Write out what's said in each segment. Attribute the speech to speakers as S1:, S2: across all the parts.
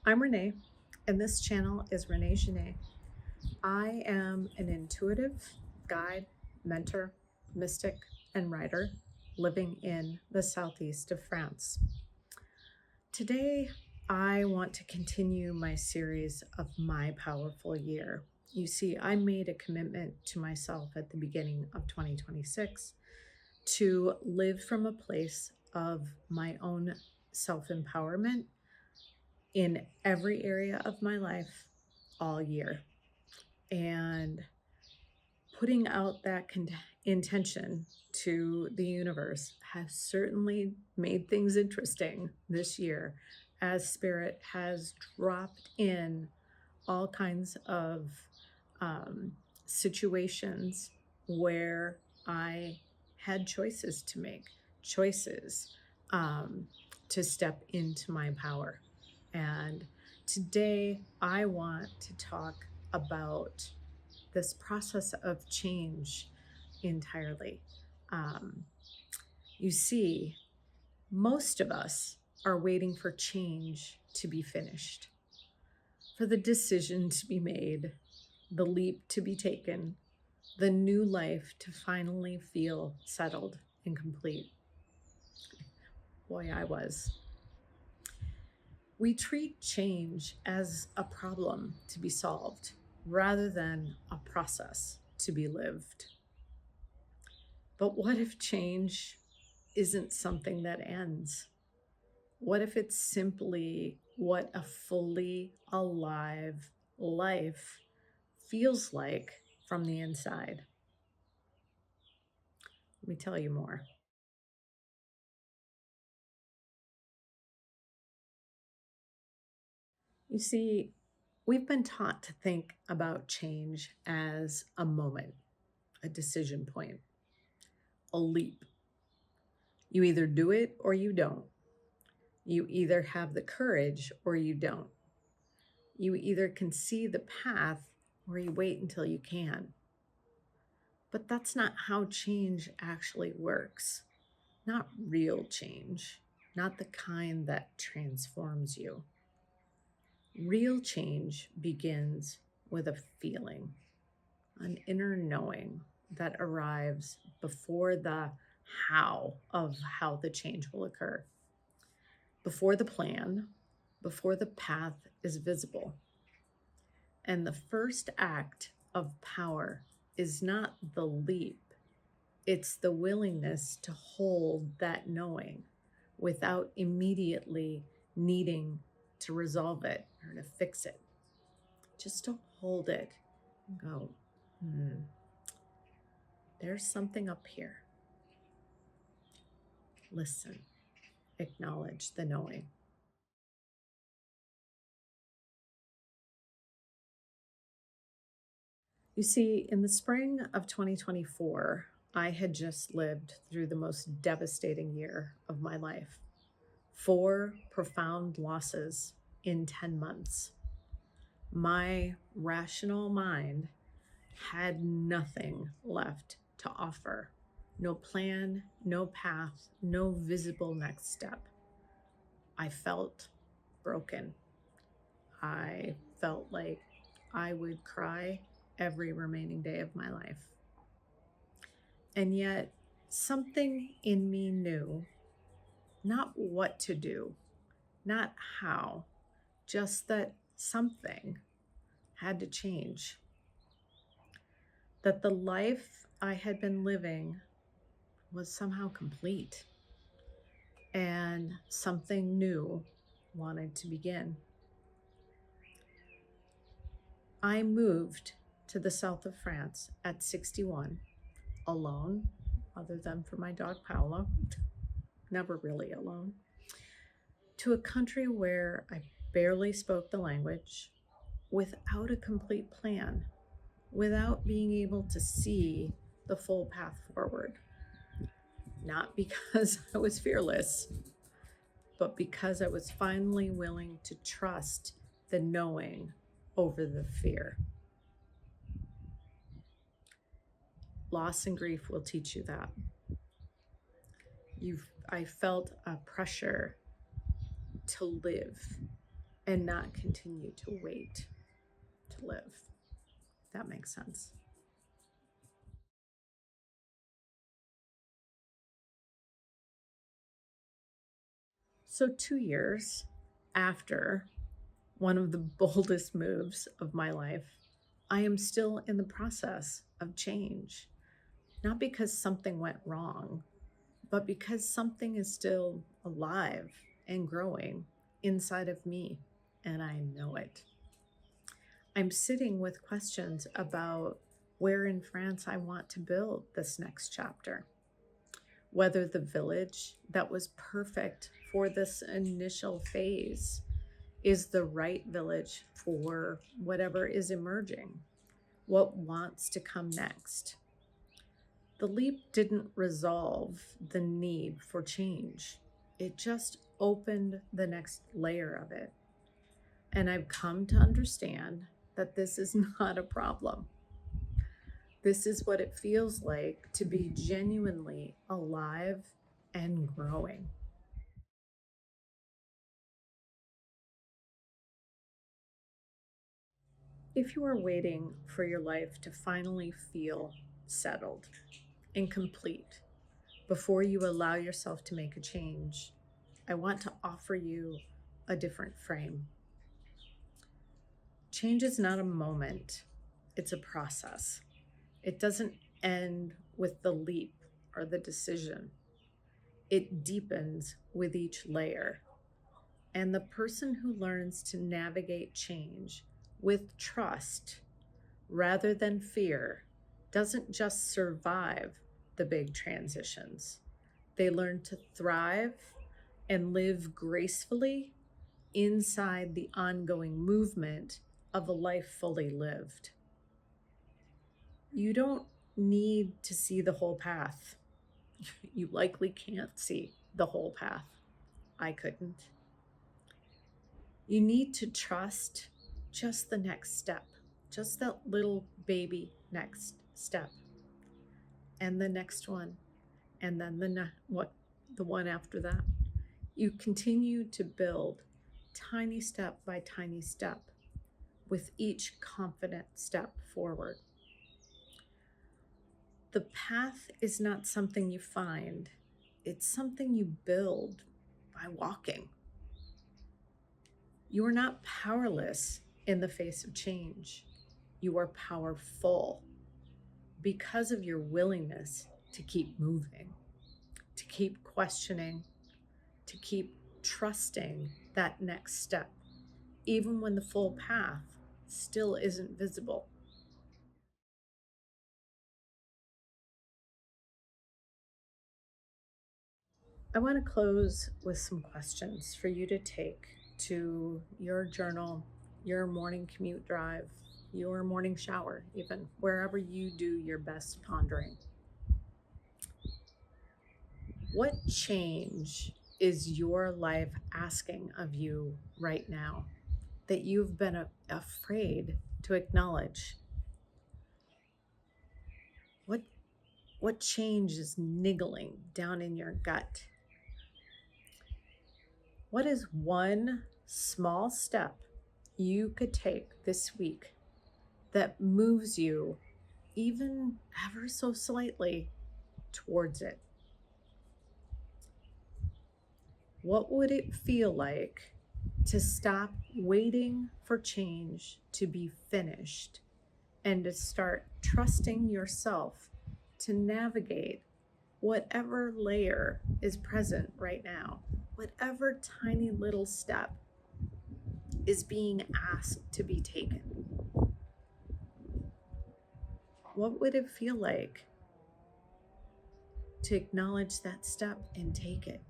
S1: I'm Renee, and this channel is Renee Genet. I am an intuitive guide, mentor, mystic, and writer living in the southeast of France. Today, I want to continue my series of My Powerful Year. You see, I made a commitment to myself at the beginning of 2026 to live from a place of my own self empowerment in every area of my life all year. And putting out that intention to the universe has certainly made things interesting this year as Spirit has dropped in all kinds of situations where I had choices to make, choices to step into my power. And today I want to talk about this process of change entirely. Um, you see, most of us are waiting for change to be finished, for the decision to be made, the leap to be taken, the new life to finally feel settled and complete. Boy, I was. We treat change as a problem to be solved rather than a process to be lived. But what if change isn't something that ends? What if it's simply what a fully alive life feels like from the inside? Let me tell you more. You see, we've been taught to think about change as a moment, a decision point, a leap. You either do it or you don't. You either have the courage or you don't. You either can see the path or you wait until you can. But that's not how change actually works. Not real change, not the kind that transforms you. Real change begins with a feeling, an inner knowing that arrives before the how of how the change will occur, before the plan, before the path is visible. And the first act of power is not the leap, it's the willingness to hold that knowing without immediately needing to resolve it or to fix it. Just to hold it and go, there's something up here. Listen, acknowledge the knowing. You see, in the spring of 2024, I had just lived through the most devastating year of my life. 4 profound losses in 10 months. My rational mind had nothing left to offer. No plan, no path, no visible next step. I felt broken. I felt like I would cry every remaining day of my life. And yet, something in me knew not what to do, not how, just that something had to change. That the life I had been living was somehow complete, and something new wanted to begin. I moved to the south of France at 61, alone, other than for my dog Paolo, never really alone, to a country where I barely spoke the language, without a complete plan, without being able to see the full path forward. Not because I was fearless, but because I was finally willing to trust the knowing over the fear. Loss and grief will teach you that. I felt a pressure to live, and not continue to wait to live. If that makes sense. So, 2 years after one of the boldest moves of my life, I am still in the process of change. Not because something went wrong, but because something is still alive and growing inside of me, and I know it. I'm sitting with questions about where in France I want to build this next chapter, whether the village that was perfect for this initial phase is the right village for whatever is emerging, what wants to come next. The leap didn't resolve the need for change. It just opened the next layer of it. And I've come to understand that this is not a problem. This is what it feels like to be genuinely alive and growing. If you are waiting for your life to finally feel settled and complete before you allow yourself to make a change, I want to offer you a different frame. Change is not a moment, it's a process. It doesn't end with the leap or the decision, it deepens with each layer. And the person who learns to navigate change with trust rather than fear doesn't just survive the big transitions. They learn to thrive and live gracefully inside the ongoing movement of a life fully lived. You don't need to see the whole path. You likely can't see the whole path. I couldn't. You need to trust just the next step, just that little baby next step, and the next one, and then the one after that. You continue to build tiny step by tiny step with each confident step forward. The path is not something you find, it's something you build by walking. You are not powerless in the face of change. You are powerful because of your willingness to keep moving, to keep questioning, to keep trusting that next step, even when the full path still isn't visible. I want to close with some questions for you to take to your journal, your morning commute drive, your morning shower, even wherever you do your best pondering. What change is your life asking of you right now that you've been afraid to acknowledge? What what change is niggling down in your gut? What is one small step you could take this week that moves you even ever so slightly towards it? What would it feel like to stop waiting for change to be finished and to start trusting yourself to navigate whatever layer is present right now, whatever tiny little step is being asked to be taken? What would it feel like to acknowledge that step and take it?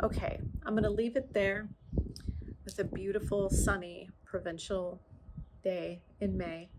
S1: Okay, I'm going to leave it there with a beautiful, sunny, provincial day in May.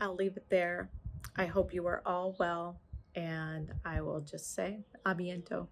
S1: I'll leave it there. I hope you are all well, and I will just say, a biento.